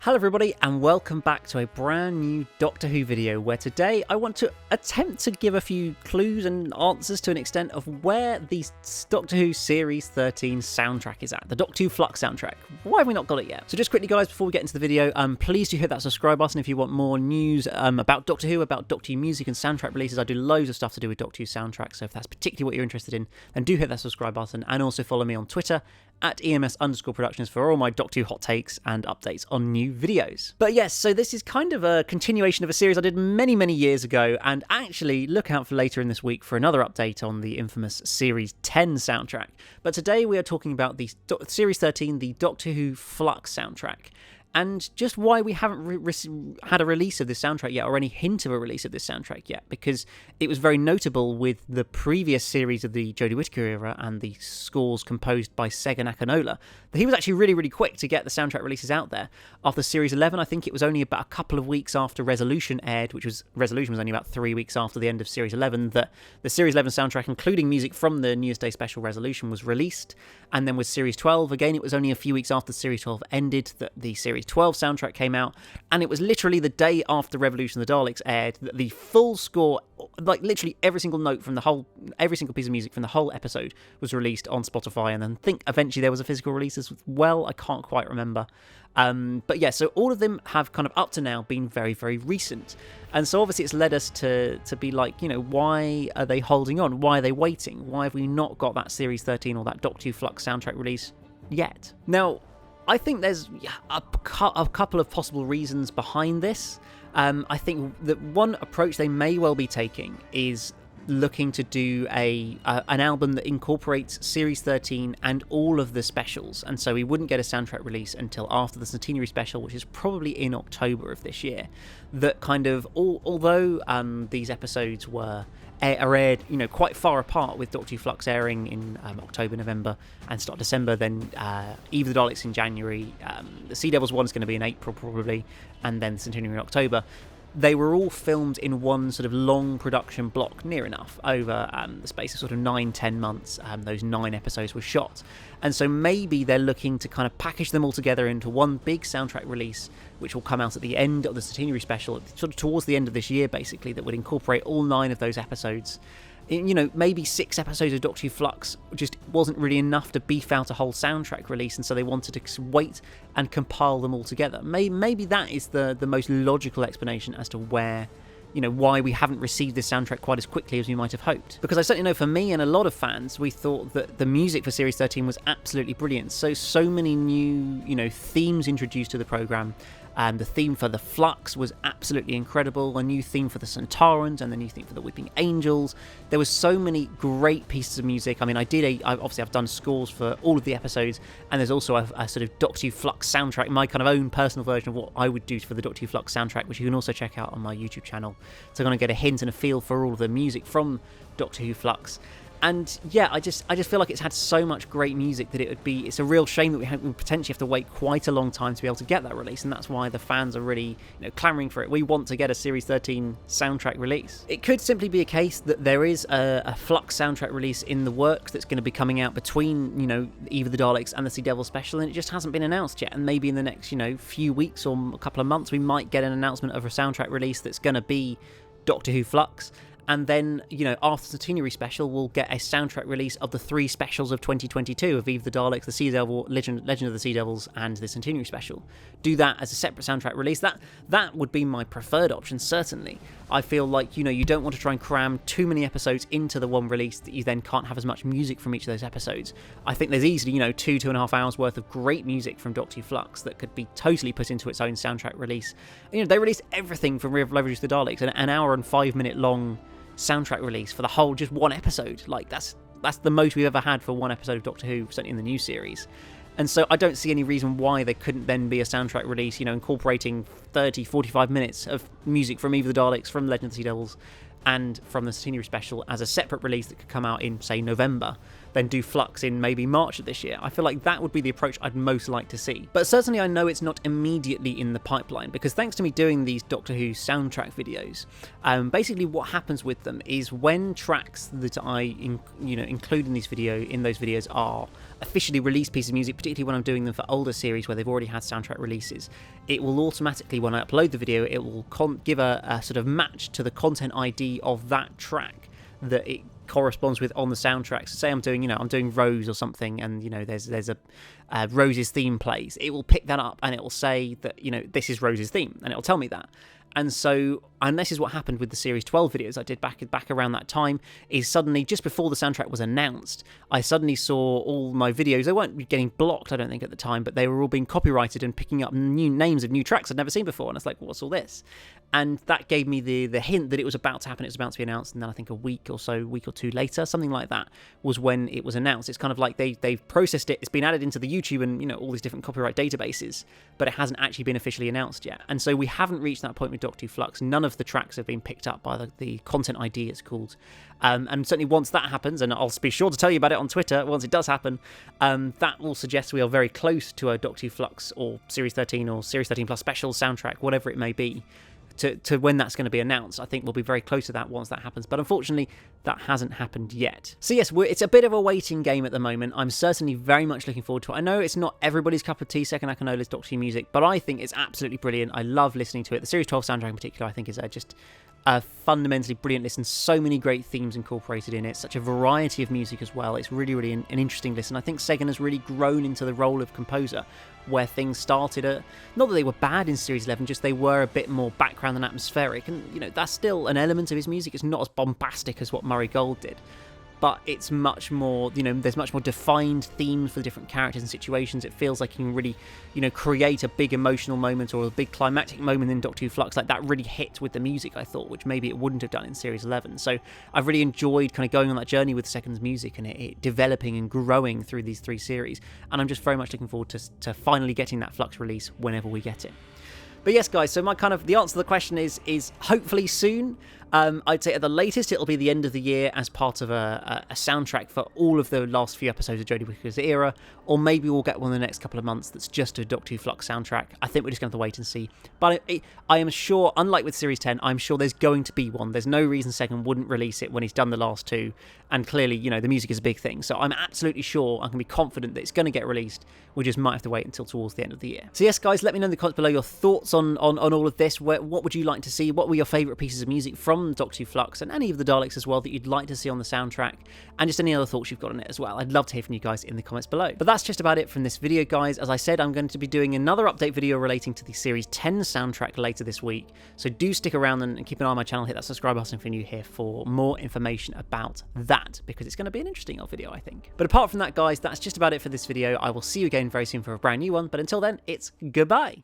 Hello everybody and welcome back to a brand new Doctor Who video where today I want to attempt to give a few clues and answers to an extent of where the Doctor Who Series 13 soundtrack is at, the Doctor Who Flux soundtrack. Why have we not got it yet? So just quickly guys, before we get into the video, please do hit that subscribe button if you want more news about Doctor Who, about Doctor Who music and soundtrack releases. I do loads of stuff to do with Doctor Who soundtracks, so if that's particularly what you're interested in, then do hit that subscribe button and also follow me on Twitter at EMS_Productions for all my Doctor Who hot takes and updates on new videos. But yes, so this is kind of a continuation of a series I did many years ago, and actually look out for later in this week for another update on the infamous Series 10 soundtrack. But today we are talking about the Series 13, the Doctor Who Flux soundtrack, and just why we haven't had a release of this soundtrack yet, or any hint of a release of this soundtrack yet, because it was very notable with the previous series of the Jodie Whittaker era and the scores composed by Sega Nakanola, that he was actually really quick to get the soundtrack releases out there. After Series 11, I think it was only about a couple of weeks after Resolution aired, Resolution was only about 3 weeks after the end of Series 11, that the Series 11 soundtrack, including music from the New Year's Day special Resolution, was released. And then with Series 12, again, it was only a few weeks after Series 12 ended that the Series 12 soundtrack came out, and it was literally the day after Revolution of the Daleks aired that the full score, like literally every single note from every single piece of music from the whole episode was released on Spotify, and then I think eventually there was a physical release as well, I can't quite remember. But yeah, so all of them have kind of up to now been very recent, and so obviously it's led us to be like, you know, why are they holding on? Why are they waiting? Why have we not got that Series 13 or that Doctor Who Flux soundtrack release yet? Now, I think there's a couple of possible reasons behind this. I think that one approach they may well be taking is looking to do an album that incorporates Series 13 and all of the specials, and so we wouldn't get a soundtrack release until after the Centenary special, which is probably in October of this year. That kind of, although these episodes are aired, you know, quite far apart, with Doctor Who Flux airing in October, November, and start December, then Eve of the Daleks in January, the Sea Devils one is going to be in April probably, and then the Centenary in October. They were all filmed in one sort of long production block, near enough, over the space of sort of 9-10 months. Those 9 episodes were shot. And so maybe they're looking to kind of package them all together into one big soundtrack release, which will come out at the end of the Centenary special, sort of towards the end of this year, basically, that would incorporate all 9 of those episodes. You know, maybe 6 episodes of Doctor Who Flux just wasn't really enough to beef out a whole soundtrack release, and so they wanted to wait and compile them all together. Maybe that is the most logical explanation as to where, you know, why we haven't received this soundtrack quite as quickly as we might have hoped. Because I certainly know for me and a lot of fans, we thought that the music for Series 13 was absolutely brilliant. So many new, you know, themes introduced to the programme. The theme for the Flux was absolutely incredible. A new theme for the Centaurans and the new theme for the Weeping Angels. There was so many great pieces of music. I mean, obviously I've done scores for all of the episodes, and there's also a sort of Doctor Who Flux soundtrack, my kind of own personal version of what I would do for the Doctor Who Flux soundtrack, which you can also check out on my YouTube channel. So I'm going to get a hint and a feel for all of the music from Doctor Who Flux. And yeah, I just feel like it's had so much great music that it's a real shame that we potentially have to wait quite a long time to be able to get that release, and that's why the fans are really, you know, clamouring for it. We want to get a Series 13 soundtrack release. It could simply be a case that there is a Flux soundtrack release in the works that's going to be coming out between, you know, Eve of the Daleks and the Sea Devil special, and it just hasn't been announced yet. And maybe in the next, you know, few weeks or a couple of months, we might get an announcement of a soundtrack release that's going to be Doctor Who Flux. And then, you know, after the Centenary special, we'll get a soundtrack release of the 3 specials of 2022 of Eve of the Daleks, the Sea Devil, Legend of the Sea Devils, and the Centenary special. Do that as a separate soundtrack release. That would be my preferred option, certainly. I feel like, you know, you don't want to try and cram too many episodes into the one release that you then can't have as much music from each of those episodes. I think there's easily, you know, 2.5 hours worth of great music from Doctor Who Flux that could be totally put into its own soundtrack release. You know, they released everything from Revolution of the Daleks, an hour and 5 minute long soundtrack release for the whole, just one episode. Like, that's the most we've ever had for one episode of Doctor Who, certainly in the new series. And so I don't see any reason why there couldn't then be a soundtrack release, you know, incorporating 30-45 minutes of music from Eve of the Daleks, from Legend of the Sea Devils, and from the Centenary Special as a separate release that could come out in, say, November, then do Flux in maybe March of this year. I feel like that would be the approach I'd most like to see. But certainly I know it's not immediately in the pipeline, because thanks to me doing these Doctor Who soundtrack videos, basically what happens with them is when tracks that I include in those videos are officially released pieces of music, particularly when I'm doing them for older series where they've already had soundtrack releases, it will automatically, when I upload the video, it will give a sort of match to the content ID of that track that it corresponds with on the soundtrack. So say I'm doing Rose or something, and there's a Rose's theme plays, it will pick that up and it will say that this is Rose's theme, and it will tell me that. And so, and this is what happened with the Series 12 videos I did back around that time, is suddenly, just before the soundtrack was announced, I suddenly saw all my videos, they weren't getting blocked, I don't think, at the time, but they were all being copyrighted and picking up new names of new tracks I'd never seen before, and I was like, what's all this? And that gave me the hint that it was about to happen, it was about to be announced, and then I think a week or two later, something like that, was when it was announced. It's kind of like they've processed it, it's been added into the YouTube and all these different copyright databases, but it hasn't actually been officially announced yet. And so we haven't reached that point with Doctor Who Flux. None of the tracks have been picked up by the content ID, it's called. And certainly once that happens, and I'll be sure to tell you about it on Twitter once it does happen, that will suggest we are very close to a Doctor Who Flux or Series 13 or Series 13 Plus special soundtrack, whatever it may be, to when that's going to be announced. I think we'll be very close to that once that happens, but unfortunately that hasn't happened yet. So yes, it's a bit of a waiting game at the moment. I'm certainly very much looking forward to it. I know it's not everybody's cup of tea, Second Akinola's Doctor Who music, but I think it's absolutely brilliant. I love listening to it. The Series 12 soundtrack in particular, I think, is just a fundamentally brilliant listen. So many great themes incorporated in it, such a variety of music as well. It's really, really an interesting listen. I think Sagan has really grown into the role of composer, where things started not that they were bad in Series 11, just they were a bit more background and atmospheric, and that's still an element of his music. It's not as bombastic as what Murray Gold did, but it's much more, there's much more defined themes for the different characters and situations. It feels like he can really, create a big emotional moment or a big climactic moment in Doctor Who Flux. Like, that really hit with the music, I thought, which maybe it wouldn't have done in Series 11. So I've really enjoyed kind of going on that journey with Second's music and it developing and growing through these 3 series. And I'm just very much looking forward to finally getting that Flux release whenever we get it. But yes, guys, so the answer to the question is hopefully soon. I'd say at the latest it'll be the end of the year as part of a soundtrack for all of the last few episodes of Jodie Whittaker's era, or maybe we'll get one in the next couple of months that's just a Doctor Who Flux soundtrack. I think we're just going to have to wait and see. But I am sure, unlike with Series 10, I'm sure there's going to be one. There's no reason Second wouldn't release it when he's done the last 2, and clearly, the music is a big thing. So I'm absolutely sure, I can be confident that it's going to get released. We just might have to wait until towards the end of the year. So yes, guys, let me know in the comments below your thoughts on all of this. What would you like to see? What were your favourite pieces of music from Doctor Who Flux, and any of the Daleks as well that you'd like to see on the soundtrack, and just any other thoughts you've got on it as well. I'd love to hear from you guys in the comments below. But that's just about it from this video, guys. As I said, I'm going to be doing another update video relating to the Series 10 soundtrack later this week, so do stick around and keep an eye on my channel. Hit that subscribe button if you're new here for more information about that, because it's going to be an interesting old video, I think. But apart from that, guys, that's just about it for this video. I will see you again very soon for a brand new one, but until then, it's goodbye.